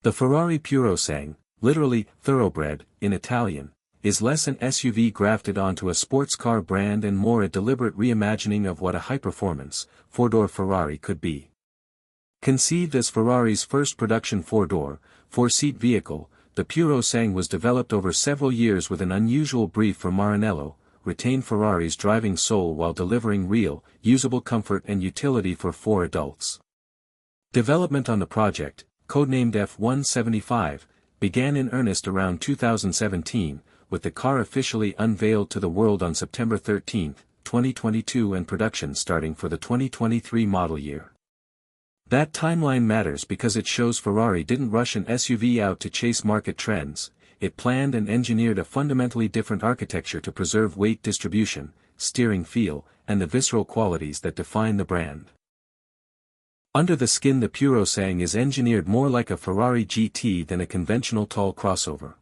The Ferrari Purosangue, literally, thoroughbred, in Italian, is less an SUV grafted onto a sports car brand and more a deliberate reimagining of what a high-performance, four-door Ferrari could be. Conceived as Ferrari's first production four-door, four-seat vehicle, the Purosangue was developed over several years with an unusual brief for Maranello, retained Ferrari's driving soul while delivering real, usable comfort and utility for four adults. Development on the project, codenamed F-175, began in earnest around 2017, with the car officially unveiled to the world on September 13, 2022 and production starting for the 2023 model year. That timeline matters because it shows Ferrari didn't rush an SUV out to chase market trends, it planned and engineered a fundamentally different architecture to preserve weight distribution, steering feel, and the visceral qualities that define the brand. Under the skin, the Purosangue is engineered more like a Ferrari GT than a conventional tall crossover.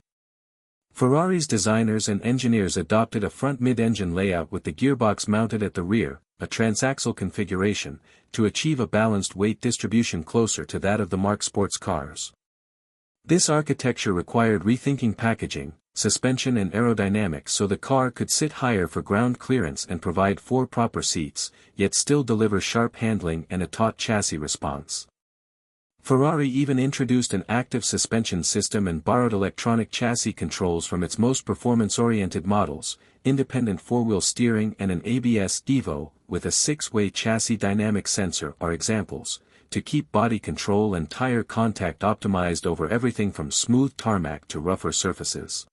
Ferrari's designers and engineers adopted a front mid-engine layout with the gearbox mounted at the rear, a transaxle configuration, to achieve a balanced weight distribution closer to that of the marque sports cars. This architecture required rethinking packaging, suspension and aerodynamics so the car could sit higher for ground clearance and provide four proper seats, yet still deliver sharp handling and a taut chassis response. Ferrari even introduced an active suspension system and borrowed electronic chassis controls from its most performance-oriented models, independent four-wheel steering and an ABS Evo, with a six-way chassis dynamic sensor are examples, to keep body control and tire contact optimized over everything from smooth tarmac to rougher surfaces.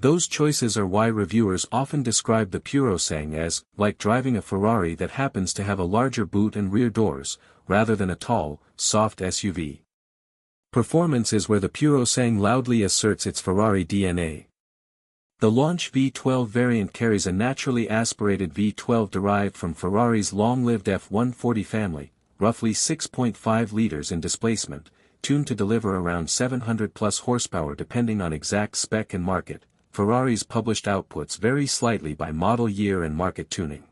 Those choices are why reviewers often describe the Purosangue as, like driving a Ferrari that happens to have a larger boot and rear doors, rather than a tall, soft SUV. Performance is where the Purosangue loudly asserts its Ferrari DNA. The launch V12 variant carries a naturally aspirated V12 derived from Ferrari's long-lived F140 family, roughly 6.5 liters in displacement, tuned to deliver around 700+ horsepower depending on exact spec and market. Ferrari's published outputs vary slightly by model year and market tuning.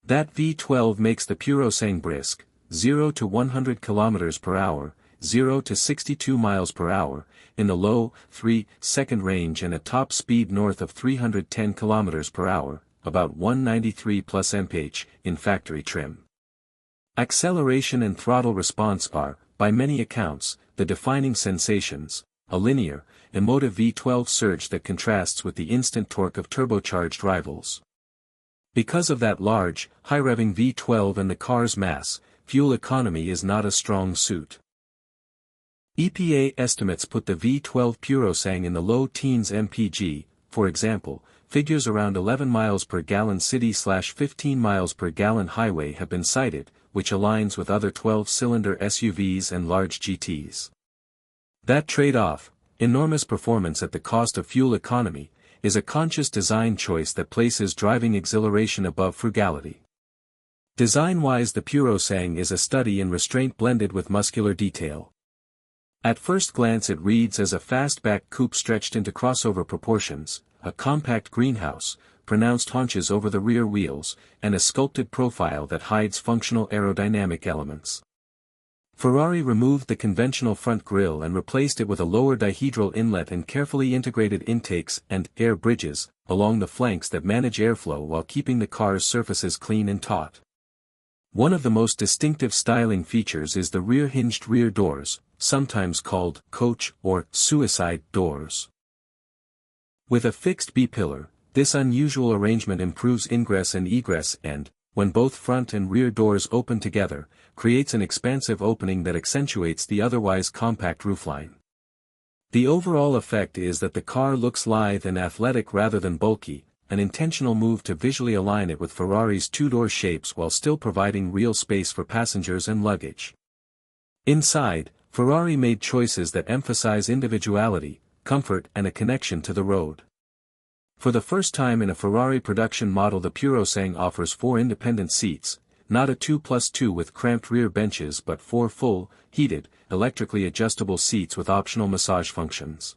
That V12 makes the Purosangue brisk, 0 to 100 km per hour, 0 to 62 miles per hour, in the low, 3-second range and a top speed north of 310 km per hour, about 193 mph, in factory trim. Acceleration and throttle response are, by many accounts, the defining sensations, a linear, emotive V12 surge that contrasts with the instant torque of turbocharged rivals. Because of that large, high-revving V12 and the car's mass, fuel economy is not a strong suit. EPA estimates put the V12 Purosangue in the low teens mpg, for example, figures around 11 miles per gallon city/15 miles per gallon highway have been cited, which aligns with other 12-cylinder SUVs and large GTs. That trade-off, enormous performance at the cost of fuel economy, is a conscious design choice that places driving exhilaration above frugality. Design-wise, the Purosangue is a study in restraint blended with muscular detail. At first glance it reads as a fastback coupe stretched into crossover proportions, a compact greenhouse, pronounced haunches over the rear wheels, and a sculpted profile that hides functional aerodynamic elements. Ferrari removed the conventional front grille and replaced it with a lower dihedral inlet and carefully integrated intakes and air bridges along the flanks that manage airflow while keeping the car's surfaces clean and taut. One of the most distinctive styling features is the rear-hinged rear doors, sometimes called coach or suicide doors. With a fixed B-pillar, this unusual arrangement improves ingress and egress and, when both front and rear doors open together, creates an expansive opening that accentuates the otherwise compact roofline. The overall effect is that the car looks lithe and athletic rather than bulky, an intentional move to visually align it with Ferrari's two-door shapes while still providing real space for passengers and luggage. Inside, Ferrari made choices that emphasize individuality, comfort and a connection to the road. For the first time in a Ferrari production model, the Purosangue offers 4 independent seats, not a 2+2 with cramped rear benches but 4 full, heated, electrically adjustable seats with optional massage functions.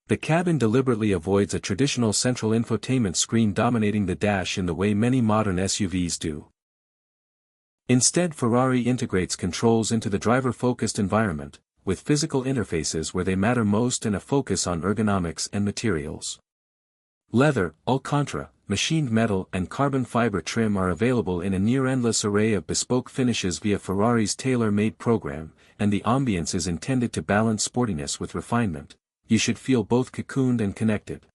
The cabin deliberately avoids a traditional central infotainment screen dominating the dash in the way many modern SUVs do. Instead, Ferrari integrates controls into the driver-focused environment, with physical interfaces where they matter most and a focus on ergonomics and materials. Leather, Alcantara, machined metal and carbon fiber trim are available in a near-endless array of bespoke finishes via Ferrari's tailor-made program, and the ambience is intended to balance sportiness with refinement. You should feel both cocooned and connected.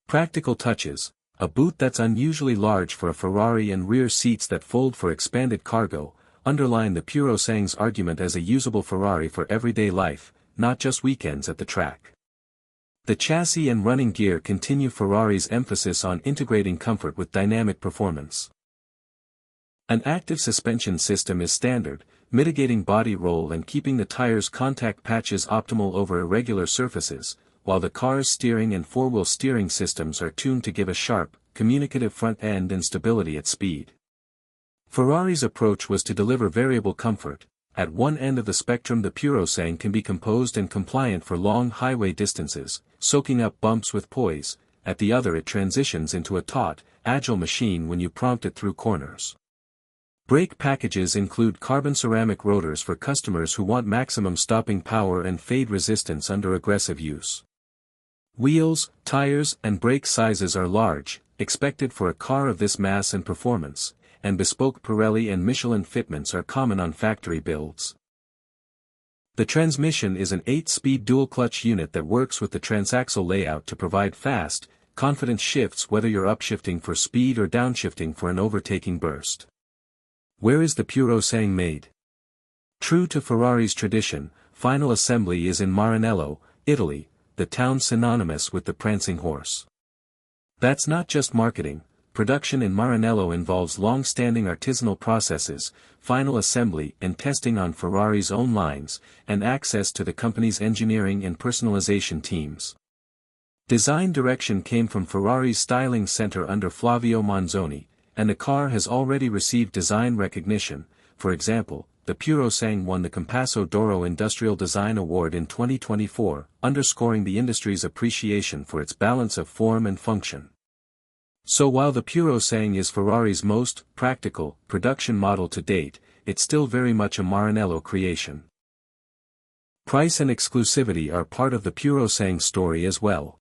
Practical touches: a boot that's unusually large for a Ferrari and rear seats that fold for expanded cargo, underline the Purosangue's argument as a usable Ferrari for everyday life, not just weekends at the track. The chassis and running gear continue Ferrari's emphasis on integrating comfort with dynamic performance. An active suspension system is standard, mitigating body roll and keeping the tires' contact patches optimal over irregular surfaces, while the car's steering and four-wheel steering systems are tuned to give a sharp, communicative front end and stability at speed. Ferrari's approach was to deliver variable comfort. At one end of the spectrum, the Purosangue can be composed and compliant for long highway distances, soaking up bumps with poise. At the other, it transitions into a taut, agile machine when you prompt it through corners. Brake packages include carbon ceramic rotors for customers who want maximum stopping power and fade resistance under aggressive use. Wheels, tires, and brake sizes are large, expected for a car of this mass and performance, and bespoke Pirelli and Michelin fitments are common on factory builds. The transmission is an 8-speed dual-clutch unit that works with the transaxle layout to provide fast, confident shifts whether you're upshifting for speed or downshifting for an overtaking burst. Where is the Purosangue made? True to Ferrari's tradition, final assembly is in Maranello, Italy, the town synonymous with the prancing horse. That's not just marketing. Production in Maranello involves long-standing artisanal processes, final assembly and testing on Ferrari's own lines, and access to the company's engineering and personalization teams. Design direction came from Ferrari's styling center under Flavio Manzoni, and the car has already received design recognition. For example, the Purosangue won the Compasso d'Oro Industrial Design Award in 2024, underscoring the industry's appreciation for its balance of form and function. So while the Purosangue is Ferrari's most practical production model to date, it's still very much a Maranello creation. Price and exclusivity are part of the Purosangue story as well.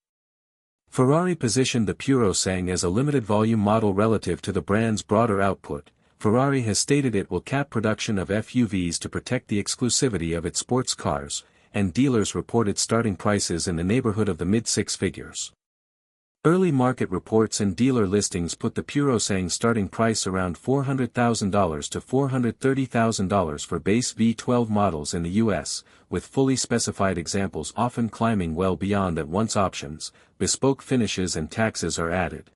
Ferrari positioned the Purosangue as a limited volume model relative to the brand's broader output. Ferrari has stated it will cap production of FUVs to protect the exclusivity of its sports cars, and dealers reported starting prices in the neighborhood of the mid-six figures. Early market reports and dealer listings put the Purosangue starting price around $400,000 to $430,000 for base V12 models in the US, with fully specified examples often climbing well beyond that once options, bespoke finishes and taxes are added.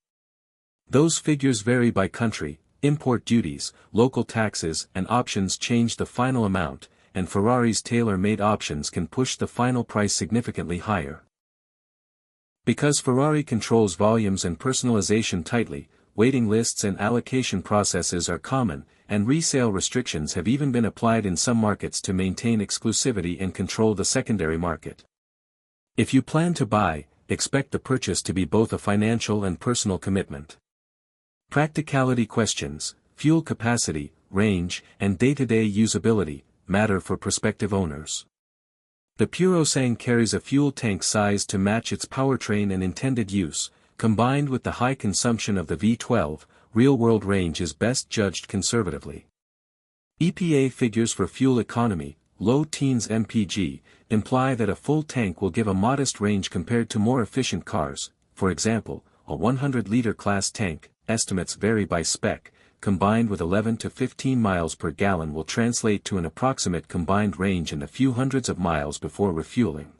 Those figures vary by country. Import duties, local taxes and options change the final amount, and Ferrari's tailor-made options can push the final price significantly higher. Because Ferrari controls volumes and personalization tightly, waiting lists and allocation processes are common, and resale restrictions have even been applied in some markets to maintain exclusivity and control the secondary market. If you plan to buy, expect the purchase to be both a financial and personal commitment. Practicality questions, fuel capacity, range, and day-to-day usability, matter for prospective owners. The Purosangue carries a fuel tank size to match its powertrain and intended use. Combined with the high consumption of the V12, real-world range is best judged conservatively. EPA figures for fuel economy, low teens mpg, imply that a full tank will give a modest range compared to more efficient cars. For example, a 100-liter class tank, estimates vary by spec, combined with 11 to 15 miles per gallon will translate to an approximate combined range in a few hundreds of miles before refueling.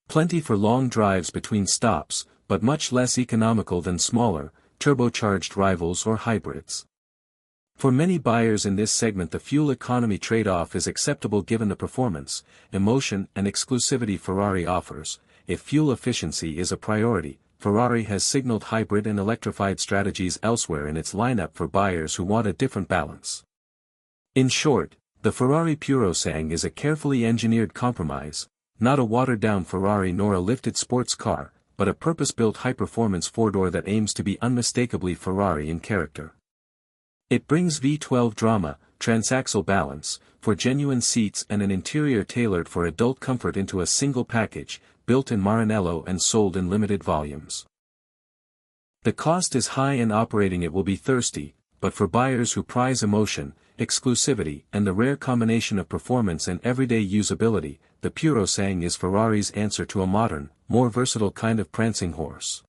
Plenty for long drives between stops, but much less economical than smaller, turbocharged rivals or hybrids. For many buyers in this segment, the fuel economy trade-off is acceptable given the performance, emotion and exclusivity Ferrari offers. If fuel efficiency is a priority, Ferrari has signaled hybrid and electrified strategies elsewhere in its lineup for buyers who want a different balance. In short, the Ferrari Purosangue is a carefully engineered compromise, not a watered-down Ferrari nor a lifted sports car, but a purpose-built high-performance four-door that aims to be unmistakably Ferrari in character. It brings V12 drama, transaxle balance, for genuine seats and an interior tailored for adult comfort into a single package, built in Maranello and sold in limited volumes. The cost is high and operating it will be thirsty, but for buyers who prize emotion, exclusivity and the rare combination of performance and everyday usability, the Purosangue is Ferrari's answer to a modern, more versatile kind of prancing horse.